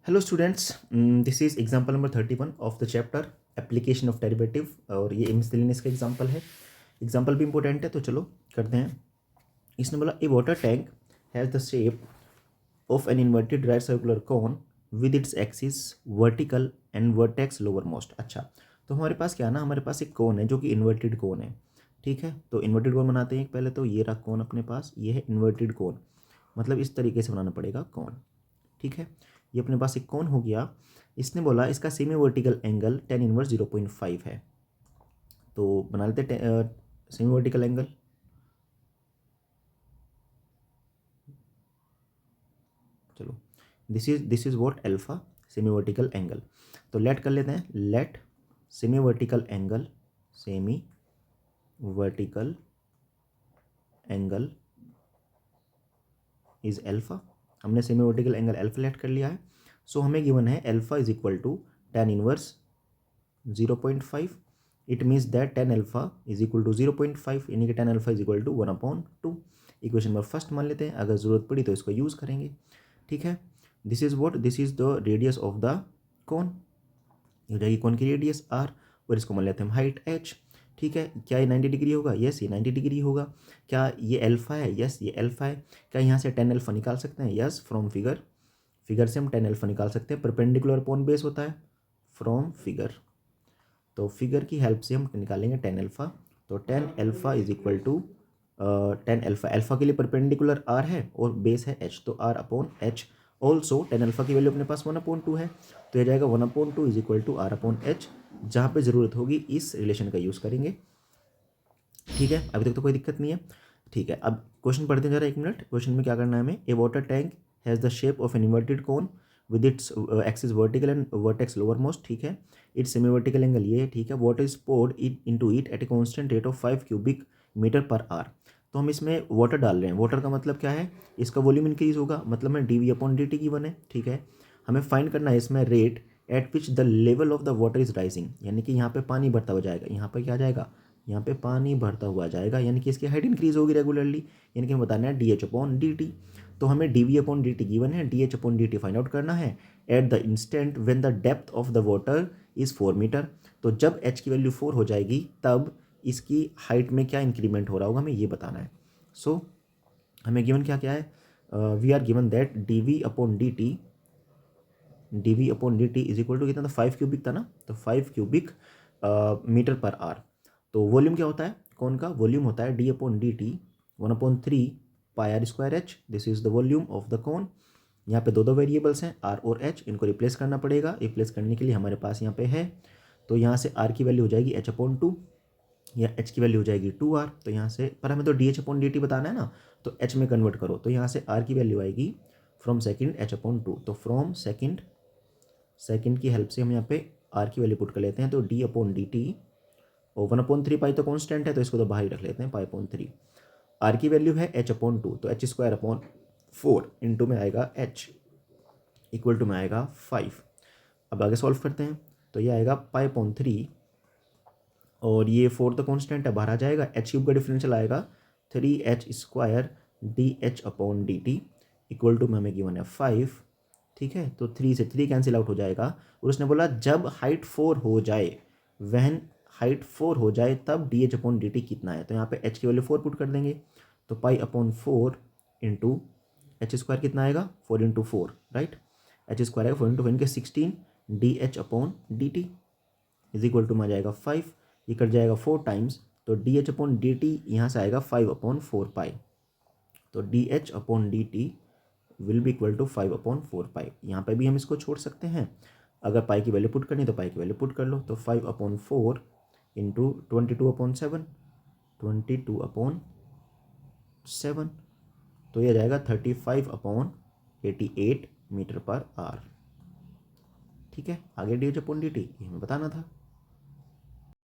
Hello students, this is example number 31 of the chapter application of derivative और ये miscellaneous का example है। Example भी इंपॉर्टेंट है तो चलो करते हैं। इसने बोला a water tank has the shape of an inverted right circular cone with its axis vertical and vertex lowermost. अच्छा, तो हमारे पास क्या है ना, हमारे पास एक कोन है जो कि इन्वर्टेड कोन है। ठीक है, तो इन्वर्टेड कोन बनाते हैं। पहले तो ये रहा कोन अपने पास, ये है इन्वर्टेड कोन, मतलब इस तरीके से बनाना पड़ेगा कोन। ठीक है, ये अपने पास एक कोन हो गया। इसने बोला इसका semi vertical angle tan inverse 0.5 है। तो बना लेते सेमी वर्टिकल एंगल। चलो, this is what alpha semi vertical angle. तो लेट कर लेते हैं, let semi vertical angle is alpha. हमने semi vertical angle alpha let कर लिया है। सो हमें गिवन है alpha is equal to tan inverse 0.5। It means that tan alpha is equal to 0.5, यानी कि tan alpha is equal to 1/2। Equation number first मान लेते हैं, अगर ज़रूरत पड़ी तो इसको यूज़ करेंगे। ठीक है, this is what, this is the radius of the cone, हो जाएगी कोन की रेडियस r, और इसको मान लेते हैं हाइट h। ठीक है, क्या ये 90 डिग्री होगा? यस, ये 90 डिग्री होगा। क्या ये अल्फा है? यस, ये अल्फा है। क्या यहाँ से tan अल्फा निकाल सकते हैं? यस, फ्रॉम फिगर से हम tan अल्फा निकाल सकते हैं। परपेंडिकुलर अपॉन बेस होता है फ्रॉम फिगर, तो फिगर की हेल्प से हम निकालेंगे tan अल्फा। तो tan alpha is equal to tan alpha के लिए परपेंडिकुलर r है और बेस है h, तो r/h। ऑल्सो tan अल्फा की वैल्यू अपने पास 1/2 है, तो यह जाएगा 1/2 इज इक्वल टू r/h। जहाँ पे ज़रूरत होगी इस रिलेशन का यूज़ करेंगे। ठीक है, अभी तक तो कोई दिक्कत नहीं है। ठीक है, अब क्वेश्चन पढ़ते हैं जरा, 1 मिनट। क्वेश्चन में क्या करना है हमें, a water tank has the shape of an inverted cone with its axis vertical and vertex lowermost. ठीक है, इट्स सेमी वर्टिकल एंगल ये है। ठीक है, water is poured into it at a constant rate of 5 cubic metre per hour. तो हम इसमें water डाल रहे हैं। वाटर का मतलब क्या है, इसका वॉल्यूम इंक्रीज होगा, मतलब में dv/dt गिवन है। ठीक है, हमें फाइंड करना है इसमें rate at which the level of the water is rising, यानी कि यहाँ पे पानी बढ़ता हुआ जाएगा। यहाँ पर क्या आ जाएगा, यहाँ पे पानी बढ़ता हुआ जाएगा, यानी कि इसकी हाइट इंक्रीज होगी रेगुलरली, यानी कि हमें बताना है dh/dt। तो हमें dv/dt गिवन है, dh/dt फाइंड आउट करना है at the instant when the depth of the water is 4 metre. तो जब h की वैल्यू 4 हो जाएगी तब इसकी हाइट में क्या इंक्रीमेंट हो रहा होगा, हमें ये बताना है। सो हमें गिवन क्या क्या है, we are given that dv/dt is equal to कितना था, 5 क्यूबिक था ना, तो 5 क्यूबिक मीटर पर आवर। तो वॉल्यूम क्या होता है, कौन का वॉल्यूम होता है d/dt 1/3 pi r square h। This is the volume of the cone. यहाँ पे दो वेरिएबल्स हैं r और h, इनको रिप्लेस करना पड़ेगा। रिप्लेस करने के लिए हमारे पास यहाँ पे है, तो यहाँ से r की वैल्यू हो जाएगी h/2 या h की वैल्यू हो जाएगी 2r। तो यहाँ से, पर हमें तो dh/dt बताना है ना, तो h में कन्वर्ट करो, तो यहाँ से r की वैल्यू आएगी फ्रॉम सेकेंड h/2। तो फ्रॉम सेकेंड की हेल्प से हम यहाँ पे r की वैल्यू पुट कर लेते हैं। तो d/dt, और 1/3 पाई तो कॉन्स्टेंट है, तो इसको तो बाहर ही रख लेते हैं, पाई/3। r की वैल्यू है h/2, तो h²/4 इंटू में आएगा h इक्वल टू में आएगा 5। अब आगे सॉल्व करते हैं, तो ये आएगा पाई/3, और ये 4 तो कॉन्स्टेंट है, बाहर आ जाएगा। h³ का डिफरेंशियल आएगा 3h² dh/dt इक्वल टू में हमें गिवन है 5। ठीक है, तो 3 से 3 कैंसिल आउट हो जाएगा, और उसने बोला जब हाइट 4 हो जाए, वहन हाइट 4 हो जाए तब dh/dt कितना है। तो यहाँ पे h की वैल्यू 4 पुट कर देंगे, तो पाई/4 इंटू h² कितना आएगा, 4 इंटू 4, राइट। h² आएगा 4 इंटू 4 इनके 16 dh/dt इज इक्वल टू में आ जाएगा 5। ये कट जाएगा 4 टाइम्स, तो dh/dt यहाँ से आएगा 5/4 पाई। तो dh/dt will be equal to 5/4 pi. यहाँ पे भी हम इसको छोड़ सकते हैं, अगर पाई की वैल्यू पुट करनी तो पाई की वैल्यू पुट कर लो। तो 5/4 इंटू 22/7, 22/7, तो यह जाएगा 35/88 मीटर पर आवर। ठीक है, आगे dh/dt ये हमें बताना था।